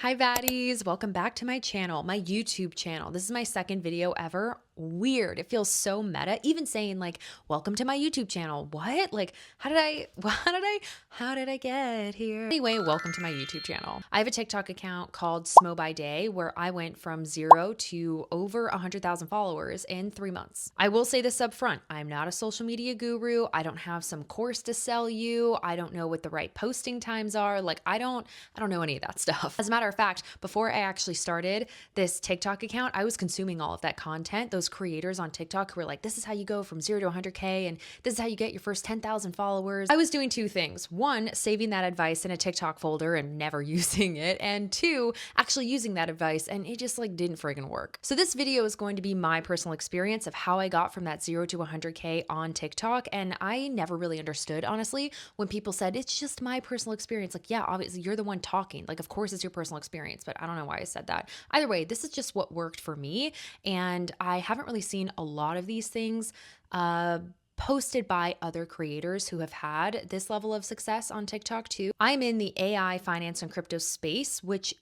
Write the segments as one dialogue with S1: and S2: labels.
S1: Hi baddies, welcome back to my channel, my YouTube channel. This is my second video ever. Weird. It feels so meta. Even saying like, welcome to my YouTube channel. What? Like, how did I get here? Anyway, welcome to my YouTube channel. I have a TikTok account called Smo by Day where I went from 0 to over 100,000 followers in 3 months. I will say this up front. I'm not a social media guru. I don't have some course to sell you. I don't know what the right posting times are. Like, I don't know any of that stuff. As a matter of fact, before I actually started this TikTok account, I was consuming all of that content. Those creators on TikTok who were like, this is how you go from 0 to 100K and this is how you get your first 10,000 followers. I was doing two things. One, saving that advice in a TikTok folder and never using it. And two, actually using that advice and it just like didn't friggin' work. So this video is going to be my personal experience of how I got from that 0 to 100K on TikTok. And I never really understood, honestly, when people said, it's just my personal experience. Like, yeah, obviously you're the one talking. Like, of course it's your personal experience, but I don't know why I said that. Either way, this is just what worked for me. And I haven't really seen a lot of these things posted by other creators who have had this level of success on TikTok too. I'm in the AI, finance, and crypto space, which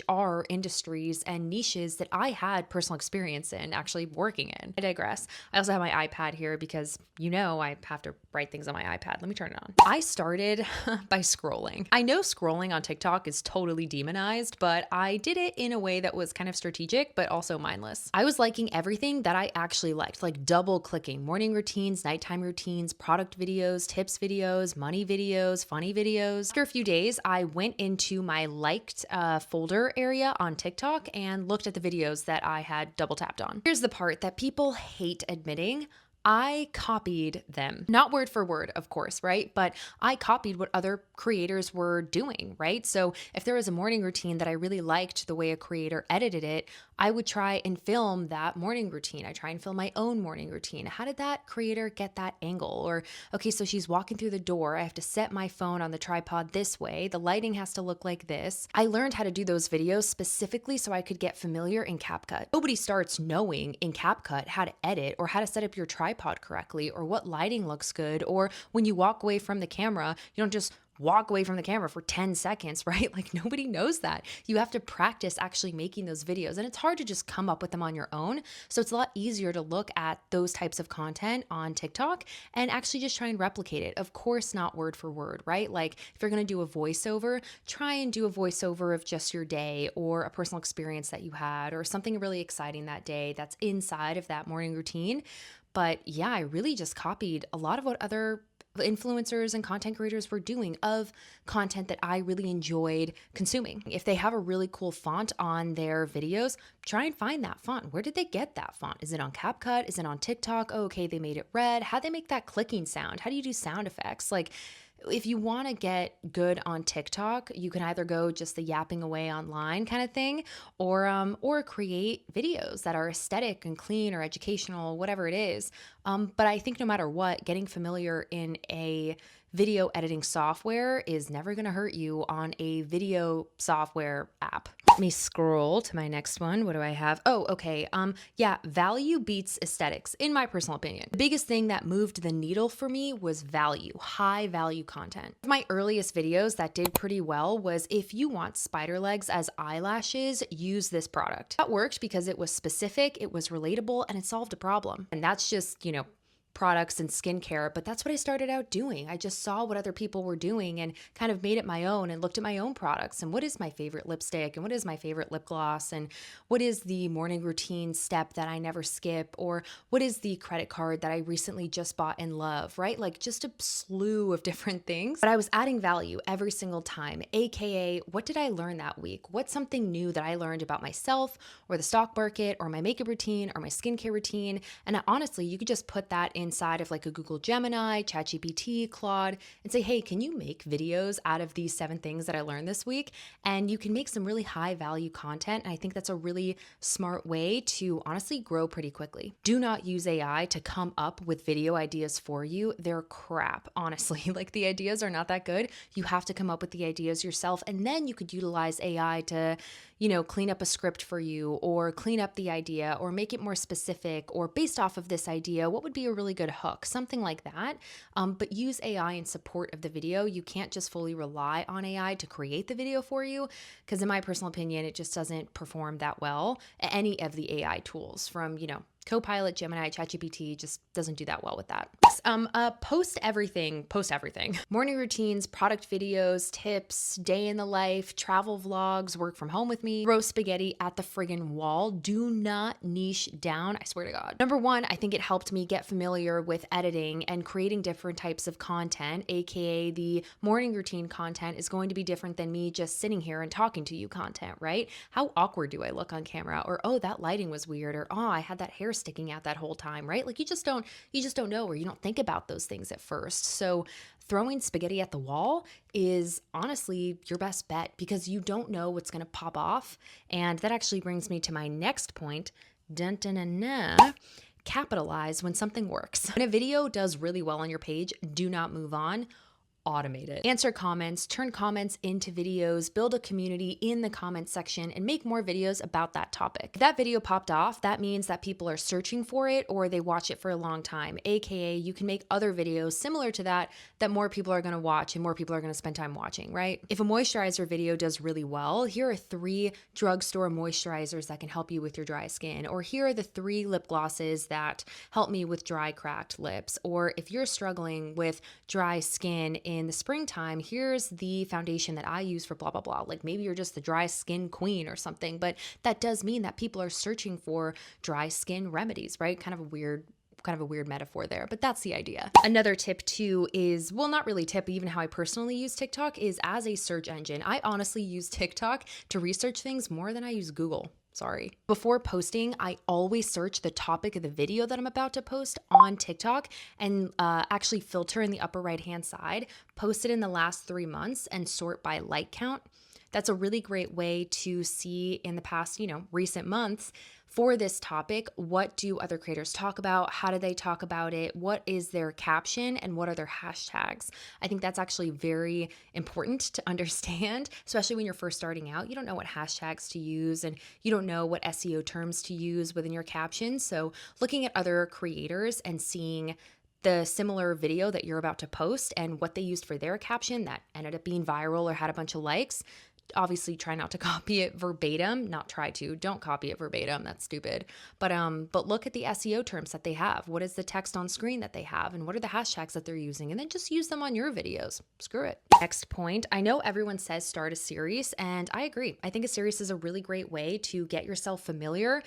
S1: are industries and niches that I had personal experience in actually working in. I digress. I also have my iPad here because I have to write things on my iPad. Let me turn it on. I started by scrolling. I know scrolling on TikTok is totally demonized, but I did it in a way that was kind of strategic, but also mindless. I was liking everything that I actually liked, like double clicking, morning routines, nighttime routines, product videos, tips videos, money videos, funny videos. After a few days, I went into my liked folder area on TikTok and looked at the videos that I had double tapped on. Here's the part that people hate admitting. I copied them. Not word for word, of course, right? But I copied what other creators were doing, right? So if there was a morning routine that I really liked the way a creator edited it, I would try and film that morning routine. I try and film my own morning routine. How did that creator get that angle? Or, okay, so she's walking through the door. I have to set my phone on the tripod this way. The lighting has to look like this. I learned how to do those videos specifically so I could get familiar in CapCut. Nobody starts knowing in CapCut how to edit or how to set up your tripod correctly or what lighting looks good, or when you walk away from the camera, you don't just walk away from the camera for 10 seconds, right? Like nobody knows that. You have to practice actually making those videos, and it's hard to just come up with them on your own. So it's a lot easier to look at those types of content on TikTok and actually just try and replicate it. Of course, not word for word, right? Like if you're going to do a voiceover, try and do a voiceover of just your day or a personal experience that you had or something really exciting that day that's inside of that morning routine. But yeah, I really just copied a lot of what other influencers and content creators were doing of content that I really enjoyed consuming. If they have a really cool font on their videos, try and find that font. Where did they get that font? Is it on CapCut? Is it on TikTok? Oh, okay, they made it red. How'd they make that clicking sound? How do you do sound effects? Like, if you want to get good on TikTok, you can either go just the yapping away online kind of thing, or create videos that are aesthetic and clean or educational, whatever it is. But I think no matter what, getting familiar in a video editing software is never going to hurt you on a video software app. Let me scroll to my next one. What do I have? Oh, okay. Yeah, value beats aesthetics, in my personal opinion. The biggest thing that moved the needle for me was value, high value content. My earliest videos that did pretty well was, if you want spider legs as eyelashes, use this product. That worked because it was specific, it was relatable, and it solved a problem. And that's just, products and skincare, but that's what I started out doing. I just saw what other people were doing and kind of made it my own and looked at my own products and what is my favorite lipstick and what is my favorite lip gloss and what is the morning routine step that I never skip, or what is the credit card that I recently just bought and love, right? Like just a slew of different things. But I was adding value every single time, aka what did I learn that week? What's something new that I learned about myself or the stock market or my makeup routine or my skincare routine? And honestly, you could just put that inside of like a Google Gemini, ChatGPT, Claude, and say, hey, can you make videos out of these 7 things that I learned this week? And you can make some really high value content. And I think that's a really smart way to honestly grow pretty quickly. Do not use AI to come up with video ideas for you. They're crap, honestly. Like the ideas are not that good. You have to come up with the ideas yourself. And then you could utilize AI to, clean up a script for you or clean up the idea or make it more specific, or based off of this idea, what would be a really good hook, something like that. But use AI in support of the video. You can't just fully rely on AI to create the video for you, because in my personal opinion, it just doesn't perform that well. Any of the AI tools from, Copilot, Gemini, ChatGPT just doesn't do that well with that. Post everything. Morning routines, product videos, tips, day in the life, travel vlogs, work from home with me, throw spaghetti at the friggin' wall. Do not niche down, I swear to God. Number one, I think it helped me get familiar with editing and creating different types of content, AKA the morning routine content is going to be different than me just sitting here and talking to you content, right? How awkward do I look on camera? Or, oh, that lighting was weird. Or, oh, I had that hair sticking out that whole time, right? Like you just don't know, or you don't think about those things at first. So throwing spaghetti at the wall is honestly your best bet, because you don't know what's going to pop off. And that actually brings me to my next point. Dun, dun, dun, dun. Capitalize when something works. When a video does really well on your page, do not move on. Automate it. Answer comments, turn comments into videos, build a community in the comment section, and make more videos about that topic. If that video popped off, that means that people are searching for it or they watch it for a long time. AKA, you can make other videos similar to that more people are going to watch and more people are going to spend time watching, right? If a moisturizer video does really well, here are 3 drugstore moisturizers that can help you with your dry skin. Or here are the 3 lip glosses that help me with dry, cracked lips. Or if you're struggling with dry skin in the springtime, here's the foundation that I use for blah, blah, blah. Like maybe you're just the dry skin queen or something, but that does mean that people are searching for dry skin remedies, right? Kind of a weird metaphor there, but that's the idea. Another tip too is, well, not really tip, even how I personally use TikTok is as a search engine. I honestly use TikTok to research things more than I use Google. Sorry. Before posting, I always search the topic of the video that I'm about to post on TikTok and actually filter in the upper right-hand side, post it in the last 3 months and sort by like count. That's a really great way to see in the past, recent months for this topic, what do other creators talk about? How do they talk about it? What is their caption and what are their hashtags? I think that's actually very important to understand, especially when you're first starting out. You don't know what hashtags to use and you don't know what SEO terms to use within your caption. So looking at other creators and seeing the similar video that you're about to post and what they used for their caption that ended up being viral or had a bunch of likes. Obviously try not to copy it verbatim, don't copy it verbatim. That's stupid. But look at the SEO terms that they have. What is the text on screen that they have? And what are the hashtags that they're using? And then just use them on your videos. Screw it. Next point. I know everyone says start a series, and I agree. I think a series is a really great way to get yourself familiar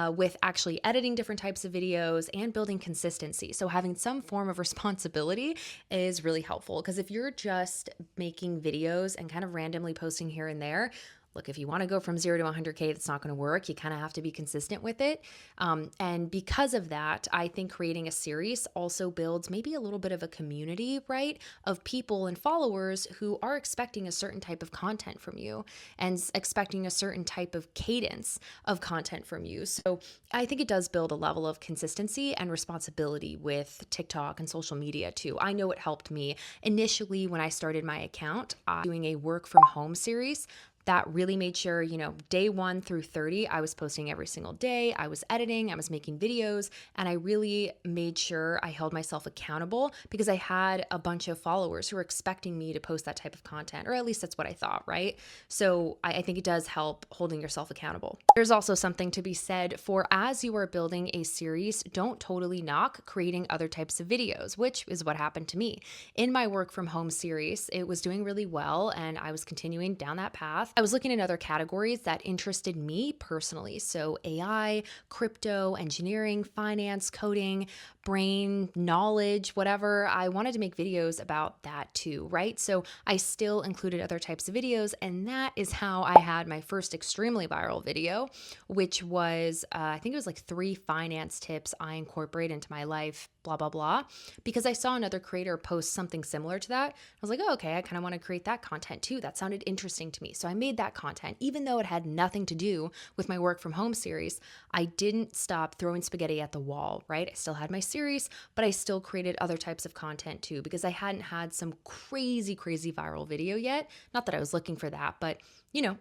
S1: with actually editing different types of videos and building consistency. So having some form of responsibility is really helpful, because if you're just making videos and kind of randomly posting here and there, look, if you want to go from 0 to 100K, that's not going to work. You kind of have to be consistent with it. And because of that, I think creating a series also builds maybe a little bit of a community, right? Of people and followers who are expecting a certain type of content from you and expecting a certain type of cadence of content from you. So I think it does build a level of consistency and responsibility with TikTok and social media too. I know it helped me initially when I started my account, doing a work from home series. That really made sure, day 1 through 30, I was posting every single day. I was editing, I was making videos, and I really made sure I held myself accountable because I had a bunch of followers who were expecting me to post that type of content, or at least that's what I thought, right? So I think it does help holding yourself accountable. There's also something to be said for as you are building a series, don't totally knock creating other types of videos, which is what happened to me. In my work from home series, it was doing really well, and I was continuing down that path. I was looking at other categories that interested me personally. So AI, crypto, engineering, finance, coding, brain, knowledge, whatever. I wanted to make videos about that too, right? So I still included other types of videos, and that is how I had my first extremely viral video, which was, I think it was like 3 finance tips I incorporate into my life, blah, blah, blah, because I saw another creator post something similar to that. I was like, oh, okay, I kind of want to create that content too. That sounded interesting to me. So I made that content, even though it had nothing to do with my work from home series. I didn't stop throwing spaghetti at the wall, right? I still had my series series, but I still created other types of content too, because I hadn't had some crazy, crazy viral video yet. Not that I was looking for that, but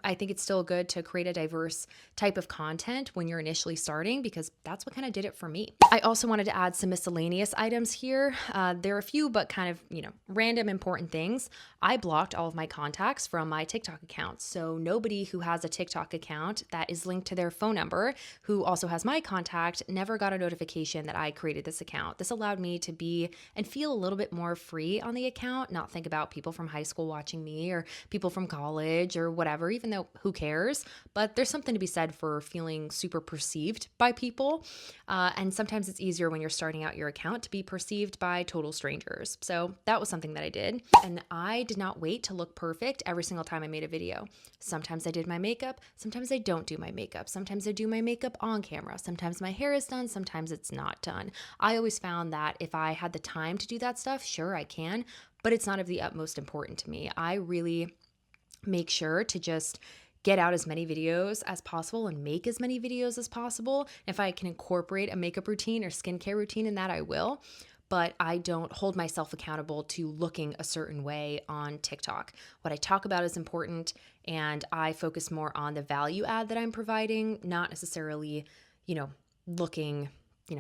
S1: I think it's still good to create a diverse type of content when you're initially starting, because that's what kind of did it for me. I also wanted to add some miscellaneous items here. There are a few, but kind of, random important things. I blocked all of my contacts from my TikTok account. So nobody who has a TikTok account that is linked to their phone number, who also has my contact, never got a notification that I created this account. This allowed me to be and feel a little bit more free on the account, not think about people from high school watching me or people from college or whatever, even though who cares? But there's something to be said for feeling super perceived by people. And sometimes it's easier when you're starting out your account to be perceived by total strangers. So that was something that I did. And I did not wait to look perfect every single time I made a video. Sometimes I did my makeup. Sometimes I don't do my makeup. Sometimes I do my makeup on camera. Sometimes my hair is done. Sometimes it's not done. I always found that if I had the time to do that stuff, sure, I can, but it's not of the utmost important to me. I really make sure to just get out as many videos as possible and make as many videos as possible. If I can incorporate a makeup routine or skincare routine in that, I will. But I don't hold myself accountable to looking a certain way on TikTok. What I talk about is important, and I focus more on the value add that I'm providing, not necessarily, looking,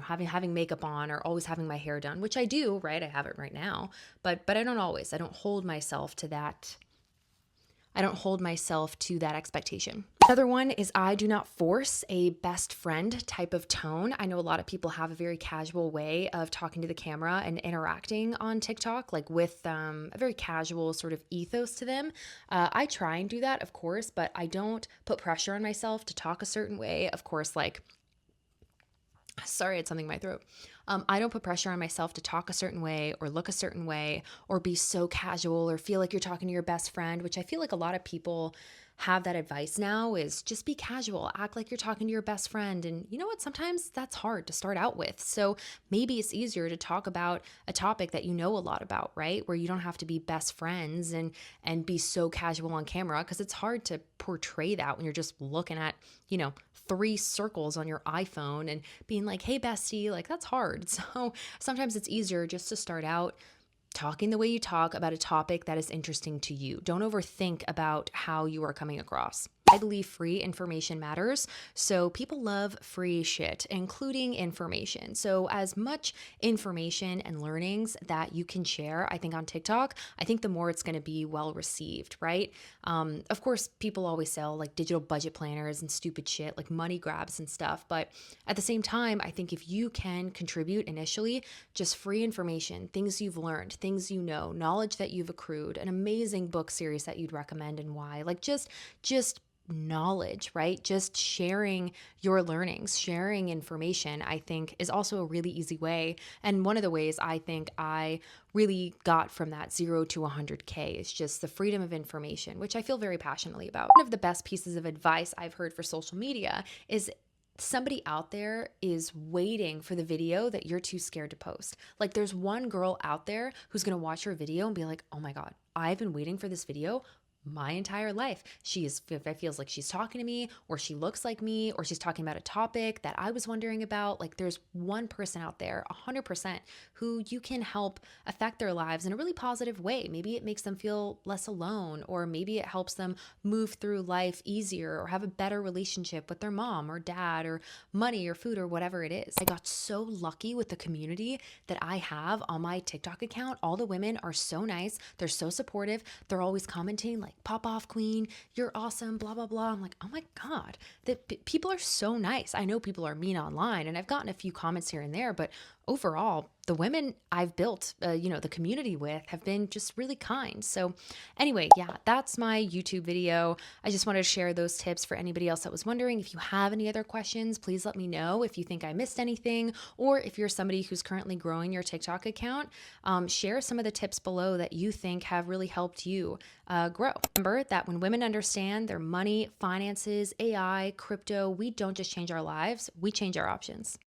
S1: having makeup on or always having my hair done, which I do, right? I have it right now, but I don't always. I don't hold myself to that. I don't hold myself to that expectation. Another one is I do not force a best friend type of tone. I know a lot of people have a very casual way of talking to the camera and interacting on TikTok, like with a very casual sort of ethos to them. I try and do that, of course, but I don't put pressure on myself to talk a certain way. Of course, sorry, I had something in my throat. I don't put pressure on myself to talk a certain way or look a certain way or be so casual or feel like you're talking to your best friend, which I feel like a lot of people have that advice now, is just be casual, act like you're talking to your best friend. And you know what? Sometimes that's hard to start out with. So maybe it's easier to talk about a topic that you know a lot about, right? Where you don't have to be best friends and be so casual on camera, because it's hard to portray that when you're just looking at, 3 circles on your iPhone and being like, hey, bestie, like that's hard. So sometimes it's easier just to start out talking the way you talk about a topic that is interesting to you. Don't overthink about how you are coming across. I believe free information matters. So people love free shit, including information. So as much information and learnings that you can share, I think on TikTok, I think the more it's going to be well received, right? Of course, people always sell like digital budget planners and stupid shit, like money grabs and stuff. But at the same time, I think if you can contribute initially, just free information, things you've learned, things you know, knowledge that you've accrued, an amazing book series that you'd recommend and why, like just knowledge, right? Just sharing your learnings, sharing information, I think is also a really easy way. And one of the ways I think I really got from that 0 to 100K is just the freedom of information, which I feel very passionately about. One of the best pieces of advice I've heard for social media is somebody out there is waiting for the video that you're too scared to post. Like there's one girl out there who's going to watch your video and be like, oh my God, I've been waiting for this video my entire life. It feels like she's talking to me, or she looks like me, or she's talking about a topic that I was wondering about. Like there's one person out there, 100%, who you can help affect their lives in a really positive way. Maybe it makes them feel less alone, or maybe it helps them move through life easier or have a better relationship with their mom or dad or money or food or whatever it is. I got so lucky with the community that I have on my TikTok account. All the women are so nice. They're so supportive. They're always commenting like, pop off queen, you're awesome, blah, blah, blah. I'm like, oh my God, people are so nice. I know people are mean online, and I've gotten a few comments here and there, but overall, the women I've built, the community with have been just really kind. So anyway, yeah, that's my YouTube video. I just wanted to share those tips for anybody else that was wondering. If you have any other questions, please let me know. If you think I missed anything, or if you're somebody who's currently growing your TikTok account, share some of the tips below that you think have really helped you grow. Remember that when women understand their money, finances, AI, crypto, we don't just change our lives, we change our options.